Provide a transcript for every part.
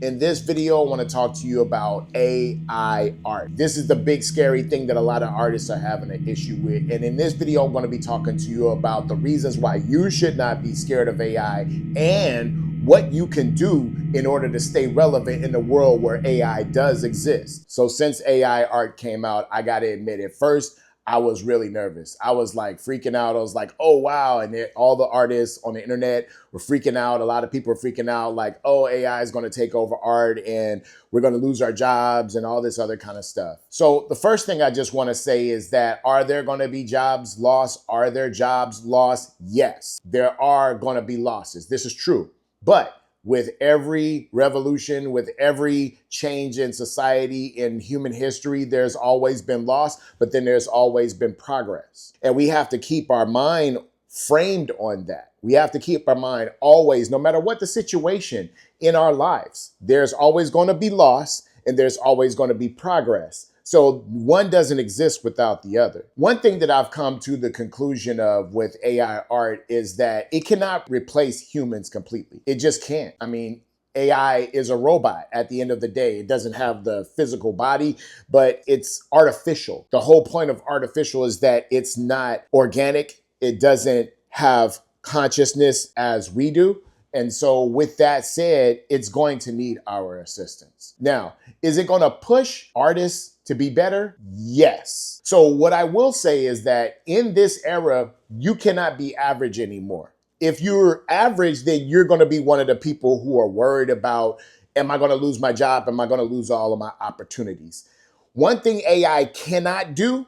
In this video, I want to talk to you about AI art. This is the big scary thing that a lot of artists are having an issue with. And in this video, I'm going to be talking to you about the reasons why you should not be scared of AI and what you can do in order to stay relevant in the world where AI does exist. So since AI art came out, I got to admit, at first, I was really nervous. I was like freaking out. I was like, oh, wow. And all the artists on the internet were freaking out. A lot of people were freaking out like, oh, AI is going to take over art and we're going to lose our jobs and all this other kind of stuff. So the first thing I just want to say is that, are there going to be jobs lost? Are there jobs lost? Yes, there are going to be losses. This is true. But with every revolution, with every change in society, in human history, there's always been loss, but then there's always been progress. And we have to keep our mind framed on that. We have to keep our mind always, no matter what the situation in our lives, there's always going to be loss and there's always going to be progress. So one doesn't exist without the other. One thing that I've come to the conclusion of with AI art is that it cannot replace humans completely. It just can't. I mean, AI is a robot at the end of the day. It doesn't have the physical body, but it's artificial. The whole point of artificial is that it's not organic. It doesn't have consciousness as we do. And so with that said, it's going to need our assistance. Now, is it going to push artists to be better? Yes. So what I will say is that in this era, you cannot be average anymore. If you're average, then you're going to be one of the people who are worried about, am I going to lose my job? Am I going to lose all of my opportunities? One thing AI cannot do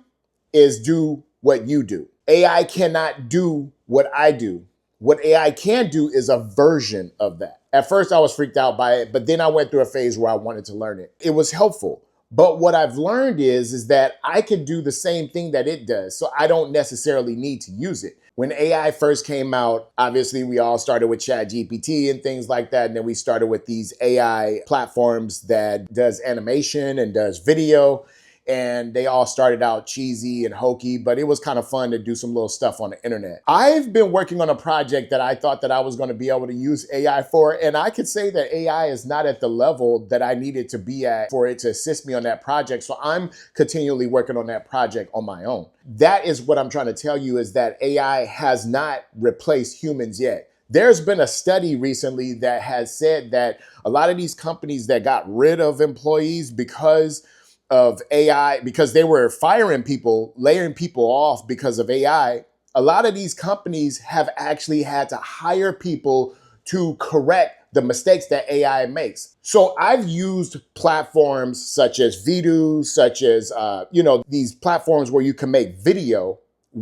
is do what you do. AI cannot do what I do. What AI can do is a version of that. At first, I was freaked out by it, but then I went through a phase where I wanted to learn it. It was helpful. But what I've learned is that I can do the same thing that it does, so I don't necessarily need to use it. When AI first came out, obviously we all started with ChatGPT and things like that, and then we started with these AI platforms that does animation and does video. And they all started out cheesy and hokey, but it was kind of fun to do some little stuff on the internet. I've been working on a project that I thought that I was going to be able to use AI for, and I could say that AI is not at the level that I needed to be at for it to assist me on that project. So I'm continually working on that project on my own. That is what I'm trying to tell you, is that AI has not replaced humans yet. There's been a study recently that has said that a lot of these companies that got rid of employees because of AI, because they were firing people, laying people off because of AI, a lot of these companies have actually had to hire people to correct the mistakes that AI makes. So I've used platforms such as Vidu, such as, these platforms where you can make video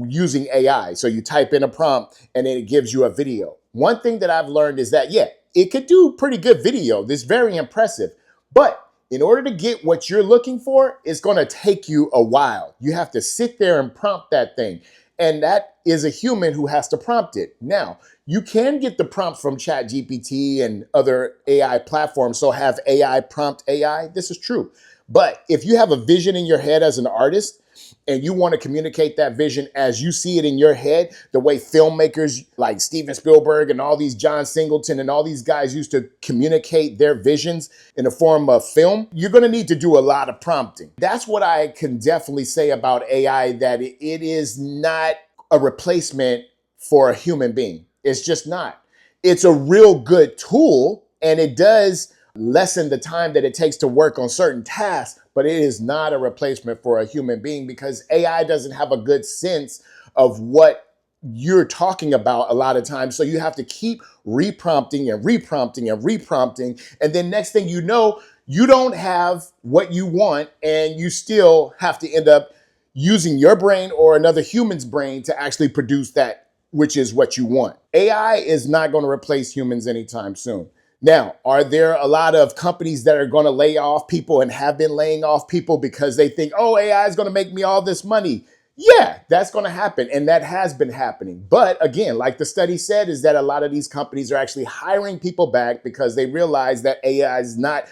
using AI. So you type in a prompt and then it gives you a video. One thing that I've learned is that, yeah, it could do pretty good video. This is very impressive, but in order to get what you're looking for, it's going to take you a while. You have to sit there and prompt that thing. And that is a human who has to prompt it. Now, you can get the prompts from ChatGPT and other AI platforms. So have AI prompt AI. This is true. But if you have a vision in your head as an artist, and you want to communicate that vision as you see it in your head, the way filmmakers like Steven Spielberg and all these John Singleton and all these guys used to communicate their visions in the form of film, you're going to need to do a lot of prompting. That's what I can definitely say about AI, that it is not a replacement for a human being. It's just not. It's a real good tool, and it does lessen the time that it takes to work on certain tasks, but it is not a replacement for a human being, because AI doesn't have a good sense of what you're talking about a lot of times. So you have to keep reprompting and reprompting and reprompting. And then next thing you know, you don't have what you want, and you still have to end up using your brain or another human's brain to actually produce that, which is what you want. AI is not going to replace humans anytime soon. Now, are there a lot of companies that are going to lay off people and have been laying off people because they think, oh, AI is going to make me all this money? Yeah, that's going to happen. And that has been happening. But again, like the study said, is that a lot of these companies are actually hiring people back because they realize that AI is not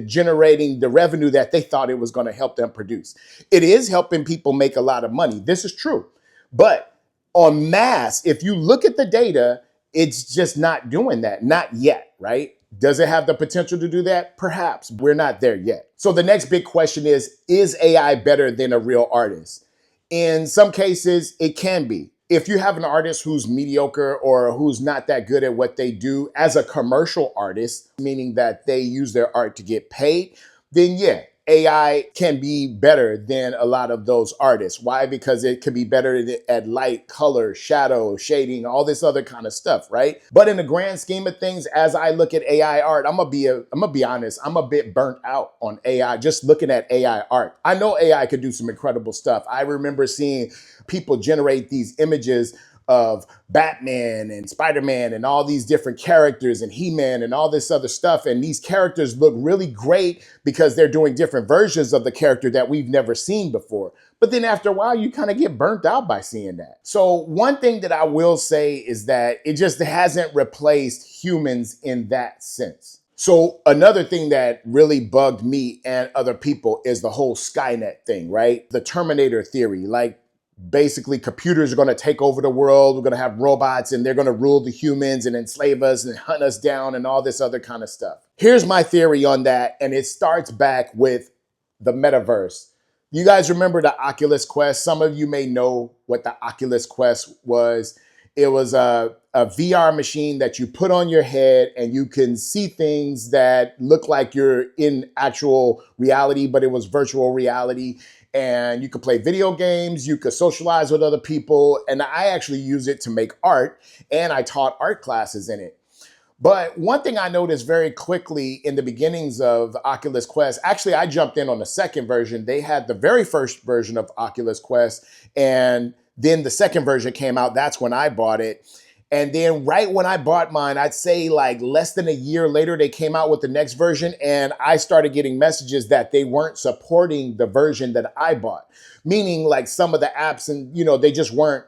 generating the revenue that they thought it was going to help them produce. It is helping people make a lot of money. This is true. But en masse, if you look at the data, it's just not doing that. Not yet, right? Does it have the potential to do that? Perhaps. We're not there yet. So the next big question is AI better than a real artist? In some cases, it can be. If you have an artist who's mediocre or who's not that good at what they do as a commercial artist, meaning that they use their art to get paid, then yeah, AI can be better than a lot of those artists. Why? Because it can be better at light, color, shadow, shading, all this other kind of stuff, right? But in the grand scheme of things, as I look at AI art, I'm gonna be honest, I'm a bit burnt out on AI, just looking at AI art. I know AI could do some incredible stuff. I remember seeing people generate these images of Batman and Spider-Man and all these different characters and He-Man and all this other stuff. And these characters look really great because they're doing different versions of the character that we've never seen before. But then after a while, you kind of get burnt out by seeing that. So one thing that I will say is that it just hasn't replaced humans in that sense. So another thing that really bugged me and other people is the whole Skynet thing, right? The Terminator theory, like basically computers are going to take over the world. We're going to have robots and they're going to rule the humans and enslave us and hunt us down and all this other kind of stuff. Here's my theory on that. And it starts back with the metaverse. You guys remember the Oculus Quest? Some of you may know what the Oculus Quest was. It was a VR machine that you put on your head and you can see things that look like you're in actual reality, but it was virtual reality. And you could play video games, you could socialize with other people. And I actually use it to make art, and I taught art classes in it. But one thing I noticed very quickly in the beginnings of Oculus Quest, actually I jumped in on the second version. They had the very first version of Oculus Quest, and then the second version came out. That's when I bought it. And then right when I bought mine, I'd say like less than a year later, they came out with the next version. And I started getting messages that they weren't supporting the version that I bought. Meaning like some of the apps and, they just weren't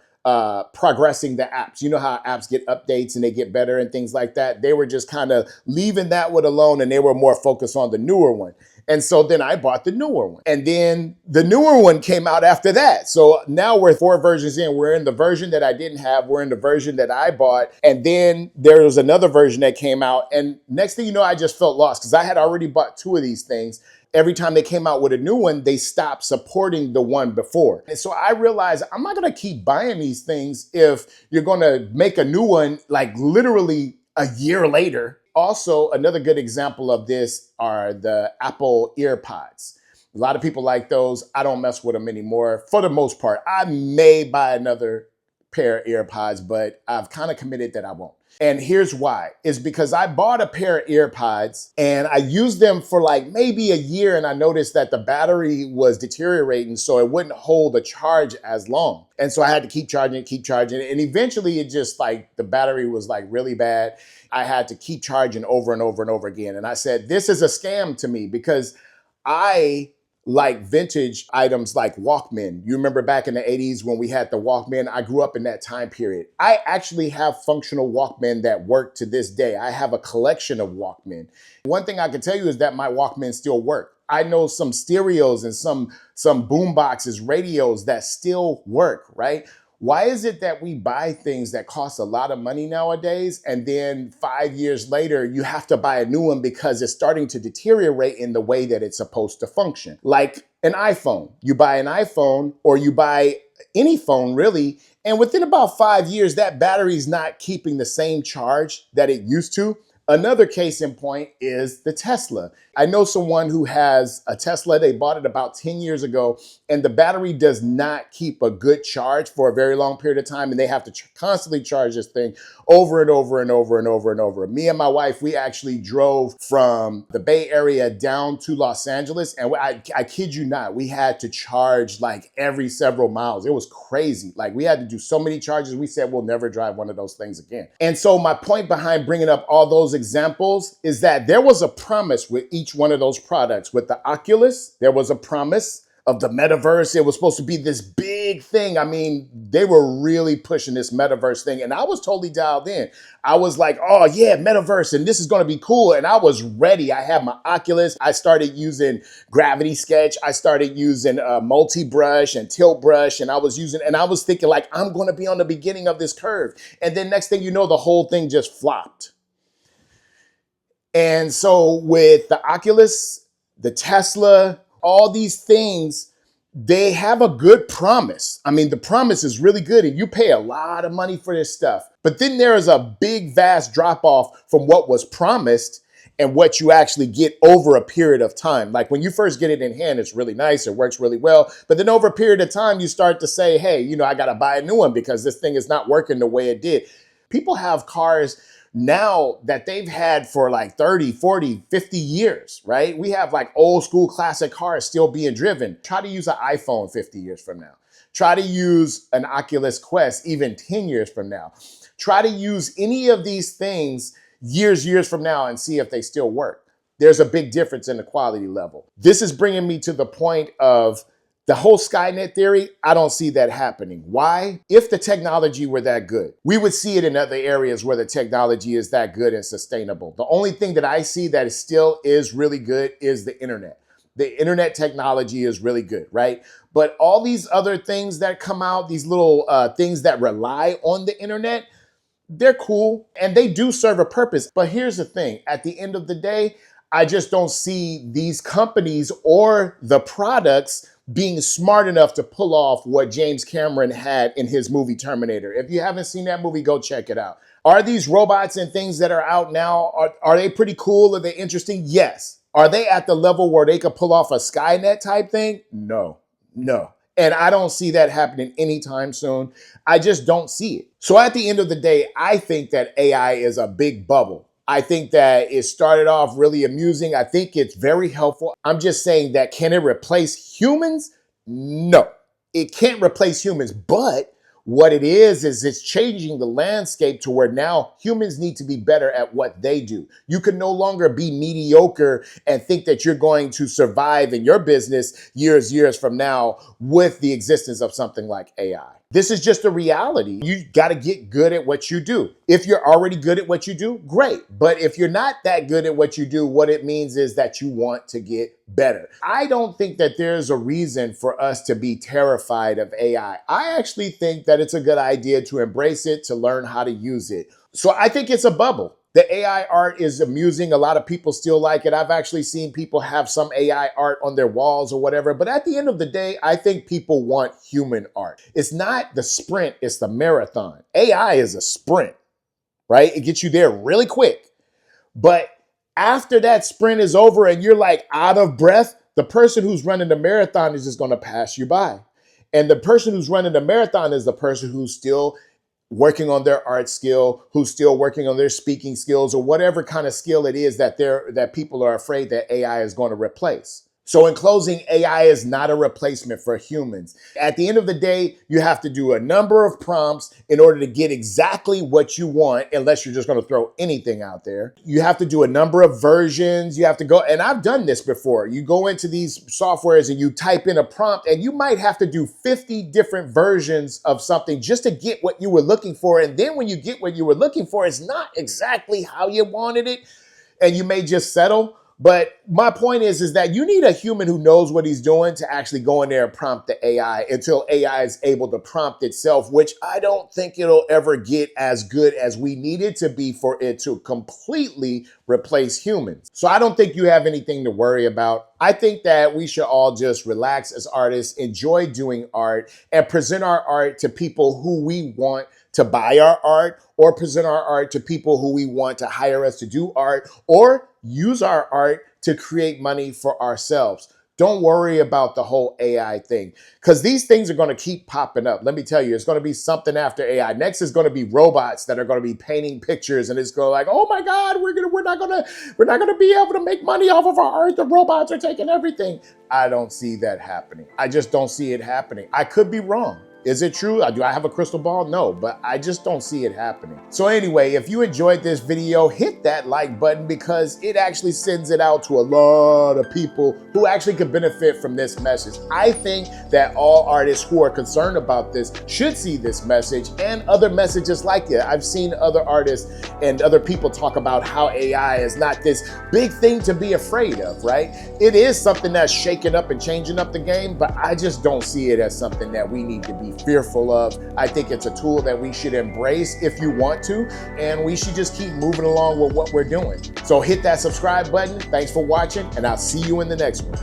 progressing the apps. You know how apps get updates and they get better and things like that. They were just kind of leaving that one alone and they were more focused on the newer one. And so then I bought the newer one. And then the newer one came out after that. So now we're 4 versions in. We're in the version that I didn't have. We're in the version that I bought. And then there was another version that came out. And next thing you know, I just felt lost because I had already bought 2 of these things. Every time they came out with a new one, they stopped supporting the one before. And so I realized I'm not going to keep buying these things if you're going to make a new one like literally a year later. Also, another good example of this are the Apple EarPods. A lot of people like those. I don't mess with them anymore. For the most part, I may buy another pair of EarPods, but I've kind of committed that I won't. And here's why. It's because I bought a pair of EarPods and I used them for like maybe a year and I noticed that the battery was deteriorating so it wouldn't hold a charge as long. And so I had to keep charging it. And eventually it just like the battery was like really bad. I had to keep charging over and over and over again. And I said, this is a scam to me because I like vintage items like Walkman. You remember back in the 80s when we had the Walkman? I grew up in that time period. I actually have functional Walkman that work to this day. I have a collection of Walkman. One thing I can tell you is that my Walkman still work. I know some stereos and some boom boxes, radios that still work, right? Why is it that we buy things that cost a lot of money nowadays and then 5 years later you have to buy a new one because it's starting to deteriorate in the way that it's supposed to function? Like an iPhone. You buy an iPhone or you buy any phone really, and within about 5 years that battery's not keeping the same charge that it used to. Another case in point is the Tesla. I know someone who has a Tesla. They bought it about 10 years ago, and the battery does not keep a good charge for a very long period of time, and they have to constantly charge this thing over and over and over and over and over. Me and my wife, we actually drove from the Bay Area down to Los Angeles, and I kid you not, we had to charge like every several miles. It was crazy. Like we had to do so many charges. We said we'll never drive one of those things again. And so my point behind bringing up all those examples is that there was a promise with each one of those products. With the Oculus, there was a promise of the metaverse. It was supposed to be this big thing. I mean, they were really pushing this metaverse thing, and I was totally dialed in. I was like, oh yeah, metaverse, and this is going to be cool. And I was ready. I had my Oculus. I started using Gravity Sketch. I started using multi-brush and tilt brush, and I was thinking like, I'm going to be on the beginning of this curve. And then next thing you know, the whole thing just flopped. And so with the Oculus, the Tesla, all these things, they have a good promise. I mean, the promise is really good and you pay a lot of money for this stuff. But then there is a big, vast drop off from what was promised and what you actually get over a period of time. Like when you first get it in hand, it's really nice, it works really well. But then over a period of time, you start to say, hey, you know, I got to buy a new one because this thing is not working the way it did. People have cars now that they've had for like 30, 40, 50 years, right? We have like old school classic cars still being driven. Try to use an iPhone 50 years from now. Try to use an Oculus Quest even 10 years from now. Try to use any of these things years from now and see if they still work. There's a big difference in the quality level. This is bringing me to the point of the whole Skynet theory. I don't see that happening. Why? If the technology were that good, we would see it in other areas where the technology is that good and sustainable. The only thing that I see that still is really good is the internet. The internet technology is really good, right? But all these other things that come out, these little things that rely on the internet, they're cool and they do serve a purpose. But here's the thing, at the end of the day, I just don't see these companies or the products being smart enough to pull off what James Cameron had in his movie Terminator. If you haven't seen that movie, go check it out. Are these robots and things that are out now, are they pretty cool? Are they interesting? Yes. Are they at the level where they could pull off a Skynet type thing? No. And I don't see that happening anytime soon. I just don't see it. So at the end of the day, I think that AI is a big bubble. I think that it started off really amusing. I think it's very helpful. I'm just saying that, can it replace humans? No, it can't replace humans. But what it is it's changing the landscape to where now humans need to be better at what they do. You can no longer be mediocre and think that you're going to survive in your business years from now with the existence of something like AI. This is just a reality. You got to get good at what you do. If you're already good at what you do, great. But if you're not that good at what you do, what it means is that you want to get better. I don't think that there's a reason for us to be terrified of AI. I actually think that it's a good idea to embrace it, to learn how to use it. So I think it's a bubble. The AI art is amusing. A lot of people still like it. I've actually seen people have some AI art on their walls or whatever. But at the end of the day, I think people want human art. It's not the sprint, it's the marathon. AI is a sprint, right? It gets you there really quick. But after that sprint is over and you're like out of breath, the person who's running the marathon is just going to pass you by. And the person who's running the marathon is the person who's still working on their art skill, who's still working on their speaking skills, or whatever kind of skill it is that people are afraid that AI is going to replace. So in closing, AI is not a replacement for humans. At the end of the day, you have to do a number of prompts in order to get exactly what you want, unless you're just going to throw anything out there. You have to do a number of versions. You have to go, and I've done this before. You go into these softwares and you type in a prompt and you might have to do 50 different versions of something just to get what you were looking for. And then when you get what you were looking for, it's not exactly how you wanted it, and you may just settle. But my point is that you need a human who knows what he's doing to actually go in there and prompt the AI until AI is able to prompt itself, which I don't think it'll ever get as good as we need it to be for it to completely replace humans. So I don't think you have anything to worry about. I think that we should all just relax as artists, enjoy doing art, and present our art to people who we want to buy our art, or present our art to people who we want to hire us to do art, or use our art to create money for ourselves. Don't worry about the whole AI thing, because these things are going to keep popping up. Let me tell you, it's going to be something after AI. Next is going to be robots that are going to be painting pictures, and it's going like, oh my God, we're not going to be able to make money off of our art. The robots are taking everything. I don't see that happening. I just don't see it happening. I could be wrong. Is it true? Do I have a crystal ball? No, but I just don't see it happening. So anyway, if you enjoyed this video, hit that like button, because it actually sends it out to a lot of people who actually could benefit from this message. I think that all artists who are concerned about this should see this message and other messages like it. I've seen other artists and other people talk about how AI is not this big thing to be afraid of, right? It is something that's shaking up and changing up the game, but I just don't see it as something that we need to be be fearful of. I think it's a tool that we should embrace if you want to, and we should just keep moving along with what we're doing. So hit that subscribe button. Thanks for watching, and I'll see you in the next one.